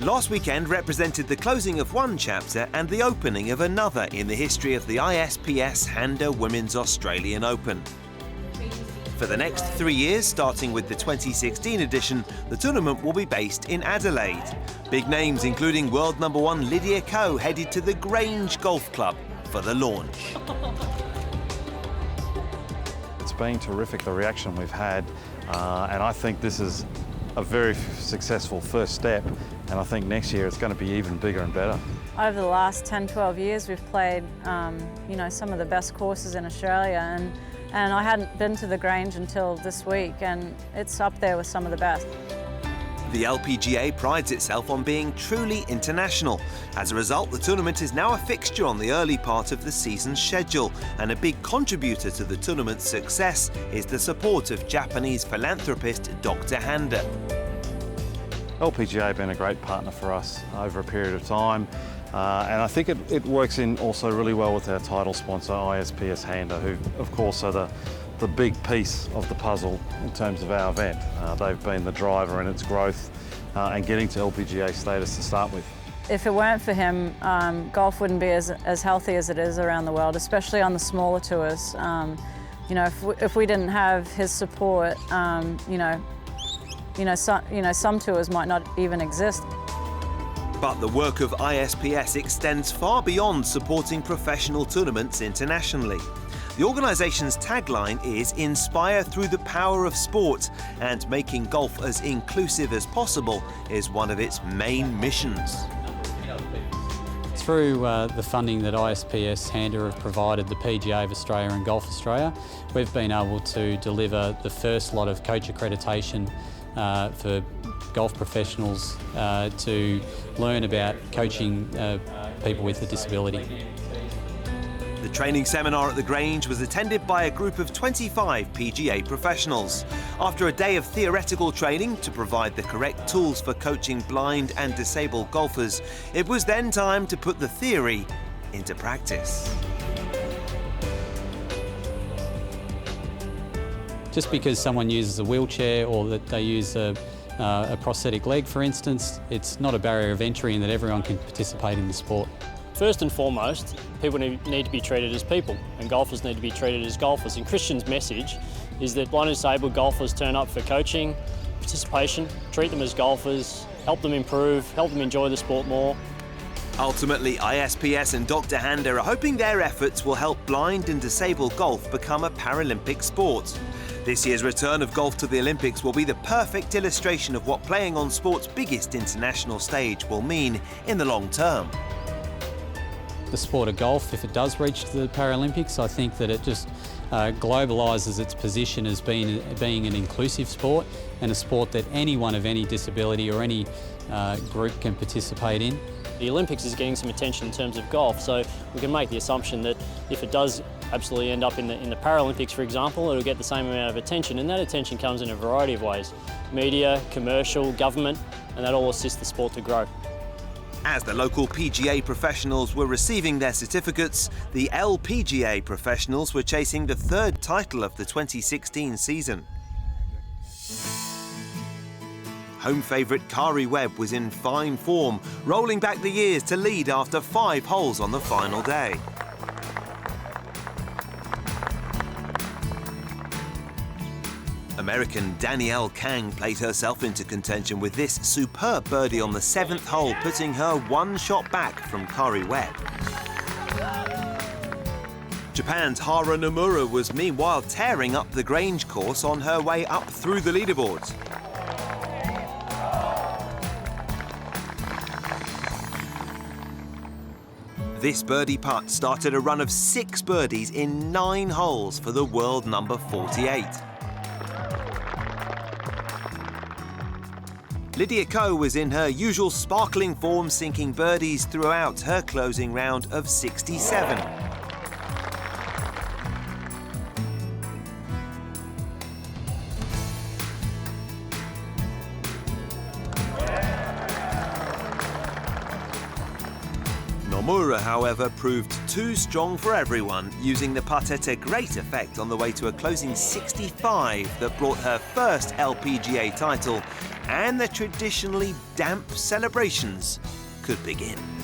Last weekend represented the closing of one chapter and the opening of another in the history of the ISPS HANDA Women's Australian Open. For the next 3 years, starting with the 2016 edition, the tournament will be based in Adelaide. Big names including world number 1 Lydia Ko headed to the Grange Golf Club for the launch. It's been terrific, the reaction we've had, and I think this is a very successful first step, and I think next year it's going to be even bigger and better. Over the last 10-12 years we've played some of the best courses in Australia, and I hadn't been to the Grange until this week, and it's up there with some of the best. The LPGA prides itself on being truly international. As a result, the tournament is now a fixture on the early part of the season's schedule, and a big contributor to the tournament's success is the support of Japanese philanthropist Dr. Handa. LPGA have been a great partner for us over a period of time, and I think it works in also really well with our title sponsor, ISPS HANDA, who of course are the big piece of the puzzle in terms of our event. They've been the driver in its growth and getting to LPGA status to start with. If it weren't for him, golf wouldn't be as healthy as it is around the world, especially on the smaller tours. If we didn't have his support, some tours might not even exist. But the work of ISPS extends far beyond supporting professional tournaments internationally. The organisation's tagline is "Inspire through the power of sport," and making golf as inclusive as possible is one of its main missions. Through the funding that ISPS HANDA have provided the PGA of Australia and Golf Australia, we've been able to deliver the first lot of coach accreditation for golf professionals to learn about coaching people with a disability. The training seminar at the Grange was attended by a group of 25 PGA professionals. After a day of theoretical training to provide the correct tools for coaching blind and disabled golfers, it was then time to put the theory into practice. Just because someone uses a wheelchair or that they use a prosthetic leg, for instance, it's not a barrier of entry and that everyone can participate in the sport. First and foremost, people need to be treated as people, and golfers need to be treated as golfers. And Christian's message is that blind and disabled golfers turn up for coaching, participation, treat them as golfers, help them improve, help them enjoy the sport more. Ultimately, ISPS and Dr. Handa are hoping their efforts will help blind and disabled golf become a Paralympic sport. This year's return of golf to the Olympics will be the perfect illustration of what playing on sport's biggest international stage will mean in the long term. The sport of golf, if it does reach the Paralympics, I think that it just globalises its position as being an inclusive sport and a sport that anyone of any disability or any group can participate in. The Olympics is getting some attention in terms of golf, so we can make the assumption that if it does absolutely end up in the Paralympics, for example, it'll get the same amount of attention, and that attention comes in a variety of ways: media, commercial, government, and that all assists the sport to grow. As the local PGA professionals were receiving their certificates, the LPGA professionals were chasing the third title of the 2016 season. Home favourite Kari Webb was in fine form, rolling back the years to lead after 5 holes on the final day. American Danielle Kang played herself into contention with this superb birdie on the 7th hole, putting her 1 shot back from Kari Webb. Japan's Haru Nomura was meanwhile tearing up the Grange course on her way up through the leaderboards. This birdie putt started a run of 6 birdies in 9 holes for the world number 48. Lydia Ko was in her usual sparkling form, sinking birdies throughout her closing round of 67. Nomura, however, proved too strong for everyone, using the putter to great effect on the way to a closing 65 that brought her first LPGA title, and the traditionally damp celebrations could begin.